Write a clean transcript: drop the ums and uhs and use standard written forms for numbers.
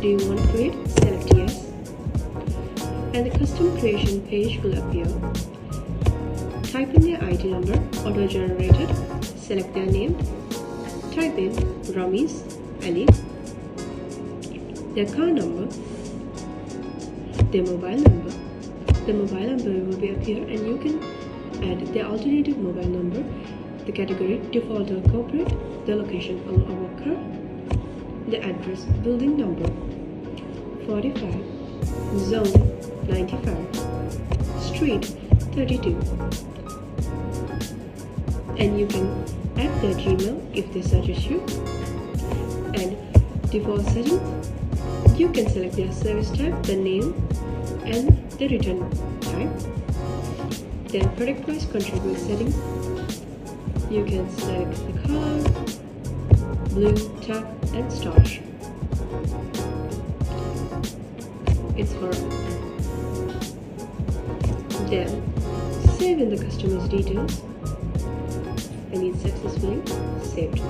do you want to create? Select yes. And the custom creation page will appear. Type in their ID number, auto-generated. Select their name. Type in Ramiz Ali. Their car number. Their mobile number. The mobile number will be appear, and you can add the alternative mobile number, the category default or corporate, the location of our car, the address, building number 45, zone 95, street 32, and you can add their Gmail if they suggest you. And default settings, you can select their service type, the name, and the return type. Then product price contribute setting, you can select the color, blue, tag, and starch. It's for then save in the customer's details, and it's successfully saved.